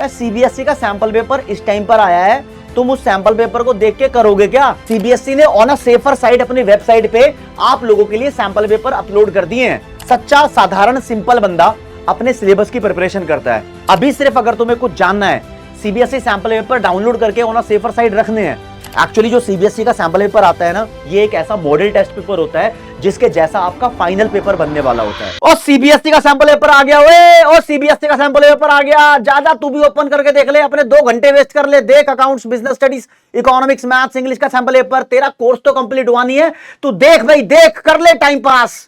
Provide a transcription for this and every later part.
CBSE का sample paper इस time पर आया है, तुम उस सैंपल पेपर को देख के करोगे क्या? सीबीएसई ने ऑन अ सेफर साइड अपनी वेबसाइट पे आप लोगों के लिए सैंपल पेपर अपलोड कर दिए हैं। सच्चा साधारण सिंपल बंदा अपने सिलेबस की प्रिपरेशन करता है। अभी सिर्फ अगर तुम्हें कुछ जानना है, सीबीएसई सैंपल पेपर डाउनलोड करके ऑन अ सेफर साइड रखने हैं। एक्चुअली जो सीबीएसई का सैंपल पेपर आता है ना, ये एक ऐसा मॉडल टेस्ट पेपर होता है जिसके जैसा आपका फाइनल पेपर बनने वाला होता है। और सीबीएसई का सैंपल पेपर आ गया ओए, और सीबीएसई का सैंपल पेपर आ गया। ज्यादा तू भी ओपन करके देख ले, अपने 2 घंटे वेस्ट कर ले, देख accounts, business studies, economics, maths, English का सैंपल पेपर। तेरा कोर्स तो कंप्लीट हुआ नहीं है, तू देख भाई, देख, कर ले टाइम पास।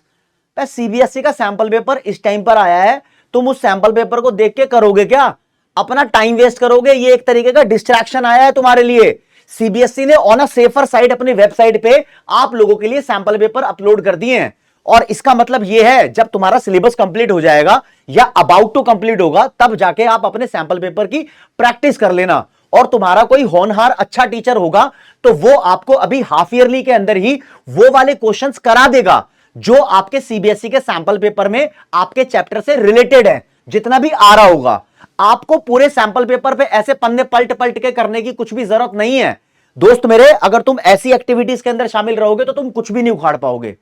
सीबीएसई का सैंपल पेपर इस टाइम पर आया है, तुम उस सैंपल पेपर को देख के करोगे क्या? अपना टाइम वेस्ट करोगे। ये एक तरीके का डिस्ट्रैक्शन आया है तुम्हारे लिए। सीबीएसई ने ऑन अ सेफर साइड अपनी वेबसाइट पे आप लोगों के लिए सैंपल पेपर अपलोड कर दिए हैं। और इसका मतलब यह है, जब तुम्हारा सिलेबस कंप्लीट हो जाएगा या अबाउट टू कंप्लीट होगा, तब जाके आप अपने सैंपल पेपर की प्रैक्टिस कर लेना। और तुम्हारा कोई होनहार अच्छा टीचर होगा तो वो आपको अभी हाफ ईयरली के अंदर ही वो वाले क्वेश्चंस करा देगा जो आपके सीबीएसई के सैंपल पेपर में आपके चैप्टर से रिलेटेड है। जितना भी आ रहा होगा, आपको पूरे सैंपल पेपर पे ऐसे पन्ने पलट पलट के करने की कुछ भी जरूरत नहीं है दोस्त मेरे। अगर तुम ऐसी एक्टिविटीज के अंदर शामिल रहोगे तो तुम कुछ भी नहीं उखाड़ पाओगे।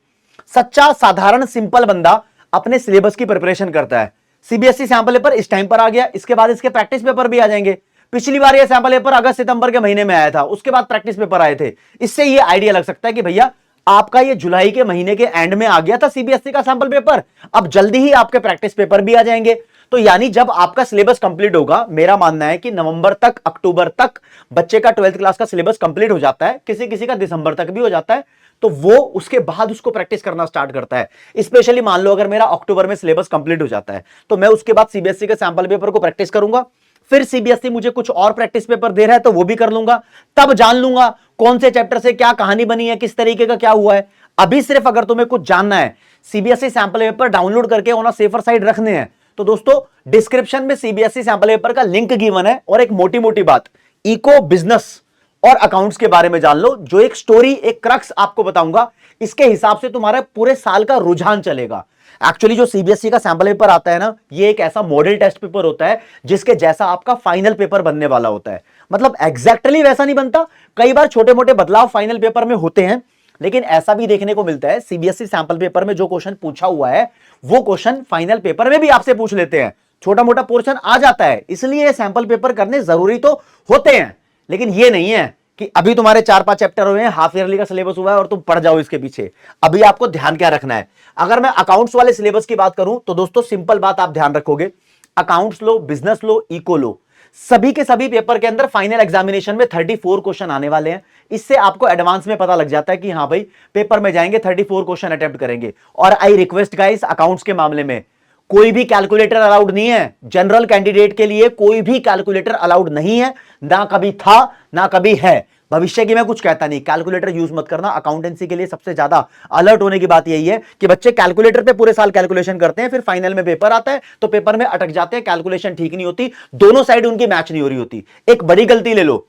सच्चा साधारण सिंपल बंदा अपने सिलेबस की प्रिपरेशन करता है। सीबीएसई सैंपल पेपर इस टाइम पर आ गया, इसके बाद इसके प्रैक्टिस पेपर भी आ जाएंगे। पिछली बार ये सैंपल पेपर अगस्त सितंबर के महीने में आया था, उसके बाद प्रैक्टिस पेपर आए थे। इससे ये आइडिया लग सकता है कि भैया आपका ये जुलाई के महीने के एंड में आ गया था सीबीएसई का सैंपल पेपर, अब जल्दी ही आपके प्रैक्टिस पेपर भी आ जाएंगे। तो यानी जब आपका सिलेबस कंप्लीट होगा, मेरा मानना है कि नवंबर तक, अक्टूबर तक बच्चे का 12th क्लास का सिलेबस कंप्लीट हो जाता है, किसी किसी का दिसंबर तक भी हो जाता है, तो वो उसके बाद उसको प्रैक्टिस करना स्टार्ट करता है। स्पेशली मान लो अगर मेरा अक्टूबर में सिलेबस कंप्लीट हो जाता है, तो मैं उसके बाद सीबीएसई के सैंपल पेपर को प्रैक्टिस करूंगा। फिर सीबीएसई मुझे कुछ और प्रैक्टिस पेपर दे रहा है तो वो भी कर लूंगा, तब जान लूंगा कौन से चैप्टर से क्या कहानी बनी है, किस तरीके का क्या हुआ है। अभी सिर्फ अगर तुम्हें कुछ जानना है, सीबीएसई सैंपल पेपर डाउनलोड करके ऑन अ सेफर साइड रखने हैं, तो दोस्तों डिस्क्रिप्शन में सीबीएसई सैंपल पेपर का लिंक गिवन है। और एक मोटी मोटी बात, इको, बिजनेस और अकाउंट्स के बारे में जान लो, जो एक स्टोरी, एक क्रक्स आपको बताऊंगा, इसके हिसाब से तुम्हारा पूरे साल का रुझान चलेगा। एक्चुअली जो सीबीएसई का सैंपल पेपर आता है ना, ये एक ऐसा मॉडल टेस्ट पेपर होता है जिसके जैसा आपका फाइनल पेपर बनने वाला होता है। मतलब एग्जैक्टली वैसा नहीं बनता, कई बार छोटे मोटे बदलाव फाइनल पेपर में होते हैं, लेकिन ऐसा भी देखने को मिलता है सीबीएसई सैंपल पेपर में जो क्वेश्चन पूछा हुआ है वो क्वेश्चन फाइनल पेपर में भी आपसे पूछ लेते हैं। छोटा मोटा पोर्शन आ जाता है, इसलिए सैंपल पेपर करने जरूरी तो होते हैं, लेकिन ये नहीं है कि अभी तुम्हारे 4-5 चैप्टर हुए हैं, हाफ ईयरली का सिलेबस हुआ है और तुम पढ़ जाओ इसके पीछे। अभी आपको ध्यान क्या रखना है? अगर मैं अकाउंट्स वाले सिलेबस की बात करूं तो दोस्तों सिंपल बात आप ध्यान रखोगे, अकाउंट्स लो, बिजनेस लो, इको लो, सभी के सभी पेपर के अंदर फाइनल एग्जामिनेशन में 34 क्वेश्चन आने वाले हैं। इससे आपको एडवांस में पता लग जाता है कि हां भाई पेपर में जाएंगे 34 क्वेश्चन अटेम्प्ट करेंगे। और आई रिक्वेस्ट गाइस, अकाउंट्स के मामले में कोई भी कैलकुलेटर अलाउड नहीं है। जनरल कैंडिडेट के लिए कोई भी कैलकुलेटर अलाउड नहीं है, ना कभी था ना कभी है। भविष्य की मैं कुछ कहता नहीं, कैलकुलेटर यूज मत करना। अकाउंटेंसी के लिए सबसे ज्यादा अलर्ट होने की बात यही है कि बच्चे कैलकुलेटर पे पूरे साल कैलकुलेशन करते हैं, फिर फाइनल में पेपर आता है तो पेपर में अटक जाते हैं, कैलकुलेशन ठीक नहीं होती, दोनों साइड उनकी मैच नहीं हो रही होती। एक बड़ी गलती ले लो,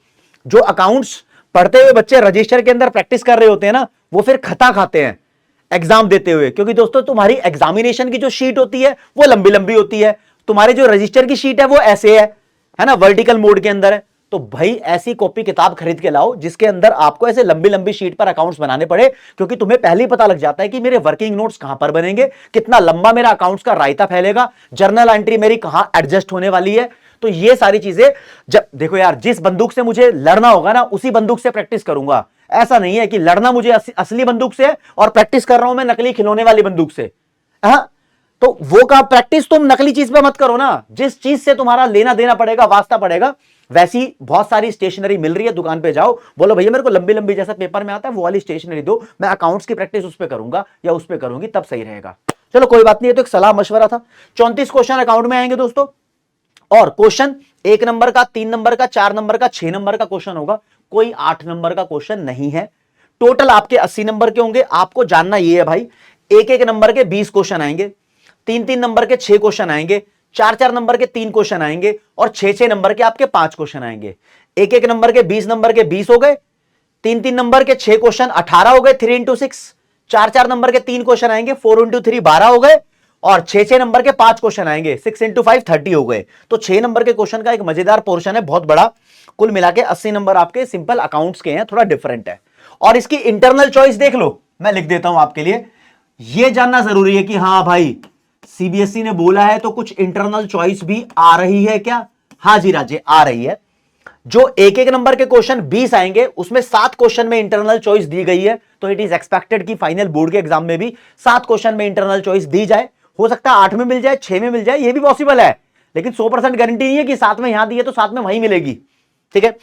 जो अकाउंट्स पढ़ते हुए बच्चे रजिस्टर के अंदर प्रैक्टिस कर रहे होते हैं ना, वो फिर खता खाते हैं एग्जाम देते हुए, क्योंकि दोस्तों तुम्हारी एग्जामिनेशन की जो शीट होती है वो लंबी लंबी होती है, तुम्हारे जो रजिस्टर की शीट है वो ऐसे है ना, वर्टिकल मोड के अंदर है। तो भाई ऐसी कॉपी किताब खरीद के लाओ जिसके अंदर आपको ऐसे लंबी लंबी शीट पर अकाउंट्स बनाने पड़े, क्योंकि तुम्हें पहले ही पता लग जाता है कि मेरे वर्किंग नोट्स कहां पर बनेंगे, कितना लंबा मेरा अकाउंट्स का रायता फैलेगा, जर्नल एंट्री मेरी कहां एडजस्ट होने वाली है। तो ये सारी चीजें, जब देखो यार, जिस बंदूक से मुझे लड़ना होगा ना उसी बंदूक से प्रैक्टिस करूंगा। ऐसा नहीं है कि लड़ना मुझे असली बंदूक से है और प्रैक्टिस कर रहा हूं मैं नकली खिलौने वाली बंदूक से। तो वो का प्रैक्टिस तुम नकली चीज पे मत करो ना, जिस चीज से तुम्हारा लेना देना पड़ेगा, वास्ता पड़ेगा। वैसी बहुत सारी स्टेशनरी मिल रही है, दुकान पे जाओ, बोलो भैया मेरे को लंबी लंबी जैसा पेपर में आता है वो वाली स्टेशनरी दो, मैं अकाउंट्स की प्रैक्टिस उस पर करूंगा या उस पर करूंगी, तब सही रहेगा। चलो कोई बात नहीं, है तो एक सलाह मशवरा था। 34 क्वेश्चन अकाउंट में आएंगे दोस्तों, और क्वेश्चन 1 नंबर का, 3 नंबर का, 4 नंबर का, 6 नंबर का क्वेश्चन होगा, कोई 8 नंबर का क्वेश्चन नहीं है। टोटल आपके 80 नंबर के होंगे। आपको जानना यह है भाई, 1-1 नंबर के 20 क्वेश्चन आएंगे, 3-3 नंबर के 6 क्वेश्चन आएंगे, 4-4 नंबर के 3 क्वेश्चन आएंगे, और 6-6 नंबर के आपके 5 क्वेश्चन आएंगे। 1-1 नंबर के 20 नंबर के 20 हो गए, 3-3 नंबर के 6 क्वेश्चन 18 हो गए, 3 into 6। 4-4 नंबर के 3 क्वेश्चन आएंगे, 4 into 3 12 हो गए, और 6 नंबर के 5 क्वेश्चन आएंगे, 6 इंटू 5 30 हो गए। तो 6 नंबर के क्वेश्चन का एक मजेदार पोर्शन है, बहुत बड़ा। कुल मिला के 80 नंबर आपके सिंपल अकाउंट्स के हैं, थोड़ा डिफरेंट है। और इसकी इंटरनल चॉइस देख लो, मैं लिख देता हूं आपके लिए। यह जानना जरूरी है कि हां भाई सीबीएसई ने बोला है तो कुछ इंटरनल चॉइस भी आ रही है क्या? हां जी राजे, आ रही है। जो एक एक नंबर के क्वेश्चन 20 आएंगे, उसमें 7 क्वेश्चन में इंटरनल चॉइस दी गई है। तो इट इज एक्सपेक्टेड कि फाइनल बोर्ड के एग्जाम में भी 7 क्वेश्चन में इंटरनल चॉइस दी जाए। हो सकता है 8 में मिल जाए, 6 में मिल जाए, यह भी पॉसिबल है, लेकिन 100% गारंटी नहीं है कि 7 में यहां दी है तो 7 में वहीं मिलेगी। ठीक है,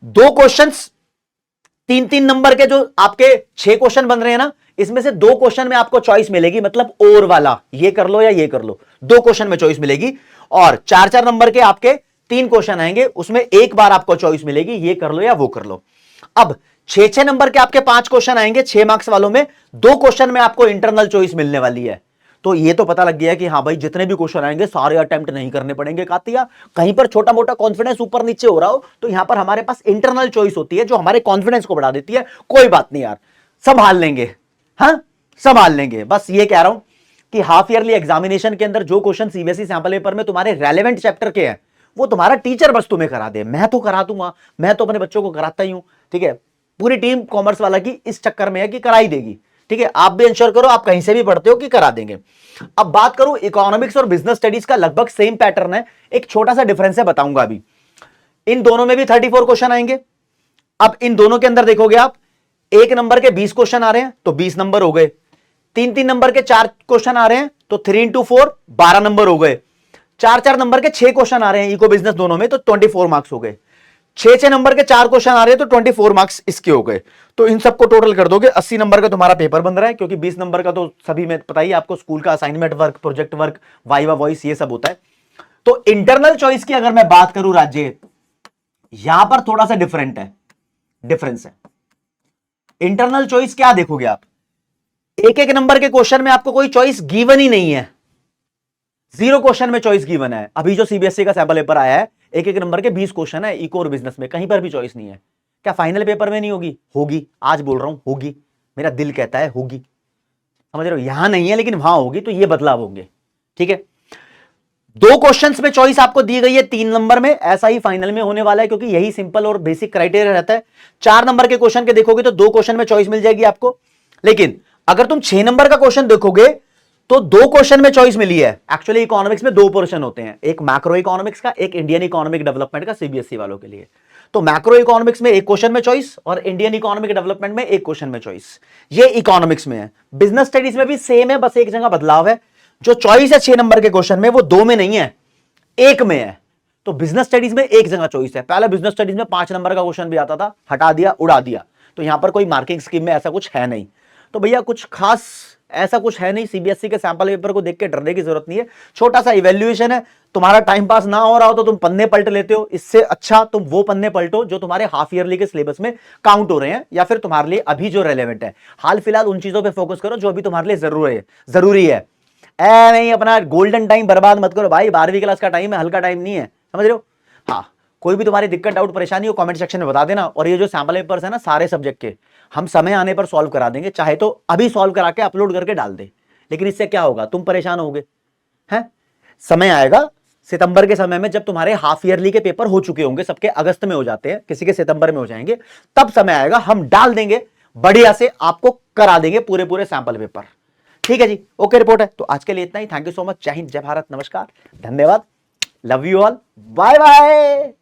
2 क्वेश्चन 3-3 नंबर के जो आपके 6 क्वेश्चन बन रहे हैं ना, इसमें से 2 क्वेश्चन में आपको चॉइस मिलेगी, मतलब और वाला, ये कर लो या ये कर लो, 2 क्वेश्चन में चॉइस मिलेगी। और 4-4 नंबर के आपके 3 क्वेश्चन आएंगे, उसमें एक बार आपको चॉइस मिलेगी, ये कर लो या वो कर लो। अब 6-6 नंबर के आपके 5 क्वेश्चन आएंगे 6 मार्क्स वालों में, 2 क्वेश्चन में आपको इंटरनल चॉइस मिलने वाली है। तो ये तो पता लग गया कि हाँ भाई जितने भी क्वेश्चन आएंगे सारे अटेम्प्ट नहीं करने पड़ेंगे कातिया। कहीं पर छोटा मोटा कॉन्फिडेंस ऊपर नीचे हो रहा हो तो यहां पर हमारे पास इंटरनल चॉइस होती है जो हमारे कॉन्फिडेंस को बढ़ा देती है। कोई बात नहीं यार, संभाल लेंगे, हाँ संभाल लेंगे। बस ये कह रहा हूं कि हाफ ईयरली एग्जामिनेशन के अंदर जो क्वेश्चन सीबीएसई सैंपल पेपर में तुम्हारे रेलेवेंट चैप्टर के हैं, वो तुम्हारा टीचर बस तुम्हें करा दे। मैं तो करा दूंगा, मैं तो अपने बच्चों को कराता ही हूं। ठीक है, पूरी टीम कॉमर्स वाला की इस चक्कर में है कि कराई देगी। ठीक है, आप भी इंश्योर करो, आप कहीं से भी पढ़ते हो, कि करा देंगे। अब बात करूं इकोनॉमिक्स और बिजनेस स्टडीज का, लगभग सेम पैटर्न है, एक छोटा सा डिफरेंस है, बताऊंगा अभी। इन दोनों में भी 34 क्वेश्चन आएंगे। अब इन दोनों के अंदर देखोगे आप, 1 नंबर के 20 क्वेश्चन आ रहे हैं तो 20 नंबर हो गए। 3-3 नंबर के 4 क्वेश्चन आ रहे हैं तो 3 इंटू 4 12 नंबर हो गए। 4-4 नंबर के 6 क्वेश्चन आ रहे हैं इको बिजनेस दोनों में तो 24 मार्क्स हो गए। 6-6 नंबर के 4 क्वेश्चन आ रहे हैं तो 24 मार्क्स इसके हो गए। तो इन सबको टोटल कर दोगे 80 नंबर का तुम्हारा पेपर बन रहा है, क्योंकि 20 नंबर का तो सभी में पता ही आपको, स्कूल का assignment work, project work, viva voice, ये सब होता है। तो इंटरनल चॉइस की अगर मैं बात करूं राज्य, यहां पर थोड़ा सा डिफरेंस है। इंटरनल चॉइस क्या देखोगे आप, एक एक नंबर के क्वेश्चन में आपको कोई चॉइस गिवन ही नहीं है, 0 क्वेश्चन में चॉइस गिवन है। अभी जो सीबीएसई का सैंपल पेपर आया है, एक एक नंबर के 20 क्वेश्चन है इको और बिजनेस में, कहीं पर भी चॉइस नहीं है। क्या फाइनल पेपर में नहीं होगी? होगी, आज बोल रहा हूं होगी, मेरा दिल कहता है होगी, समझ रहे हो? यहां नहीं है लेकिन वहां होगी, तो ये बदलाव होंगे। ठीक है, 2 क्वेश्चंस में चॉइस आपको दी गई है 3 नंबर में, ऐसा ही फाइनल में होने वाला है, क्योंकि यही सिंपल और बेसिक क्राइटेरिया रहता है। 4 नंबर के क्वेश्चन के देखोगे तो 2 क्वेश्चन में चॉइस मिल जाएगी आपको, लेकिन अगर तुम 6 नंबर का क्वेश्चन देखोगे तो 2 क्वेश्चन में चॉइस मिली है। एक्चुअली इकोनॉमिक्स में 2 पोर्शन होते हैं, एक मैक्रो इकोनॉमिक्स का, एक इंडियन इकोनॉमिक डेवलपमेंट का, सीबीएसई वालों के लिए। तो मैक्रो इकोनॉमिक्स में 1 क्वेश्चन में चॉइस और इंडियन इकोनॉमिक डेवलपमेंट में 1 क्वेश्चन में चॉइस, ये इकोनॉमिक्स में है। बिजनेस स्टडीज में भी सेम है, बस एक जगह बदलाव है, जो चॉइस है 6 नंबर के क्वेश्चन में वो 2 में नहीं है, 1 में है। तो बिजनेस स्टडीज में एक जगह चॉइस है। पहले बिजनेस स्टडीज में 5 नंबर का क्वेश्चन भी आता था, हटा दिया, उड़ा दिया। तो यहां पर कोई मार्किंग स्कीम में ऐसा कुछ है नहीं। तो भैया कुछ खास ऐसा कुछ है नहीं, सीबीएसई के सैंपल पेपर को देख के डरने की जरूरत नहीं है। छोटा सा इवैल्यूएशन है, तुम्हारा टाइम पास ना हो रहा हो तो तुम पन्ने पलट लेते हो, इससे अच्छा तुम वो पन्ने पलटो जो तुम्हारे हाफ ईयरली के सिलेबस में काउंट हो रहे हैं, या फिर तुम्हारे लिए अभी जो रेलेवेंट है। हाल फिलहाल उन चीजों पे फोकस करो जो अभी तुम्हारे लिए जरूरी है। ऐ नहीं अपना गोल्डन टाइम बर्बाद मत करो भाई, 12वीं क्लास का टाइम है, हल्का टाइम नहीं है, समझ रहे हो? हाँ, कोई भी तुम्हारी दिक्कत, डाउट, परेशानी हो कमेंट सेक्शन में बता देना। और ये जो सैंपल पेपर्स है ना सारे सब्जेक्ट के, हम समय आने पर सॉल्व करा देंगे, चाहे तो अभी सॉल्व करा के अपलोड करके डाल दे, लेकिन इससे क्या होगा, तुम परेशान होगे। हैं, समय आएगा सितंबर के समय में जब तुम्हारे हाफ ईयरली के पेपर हो चुके होंगे, सबके अगस्त में हो जाते हैं, किसी के सितंबर में हो जाएंगे, तब समय आएगा हम डाल देंगे, बढ़िया से आपको करा देंगे पूरे सैंपल पेपर। ठीक है जी, ओके, रिपोर्ट है। तो आज के लिए इतना ही। Thank you so much. जय हिंद, जय भारत, नमस्कार, धन्यवाद, love you all, bye bye.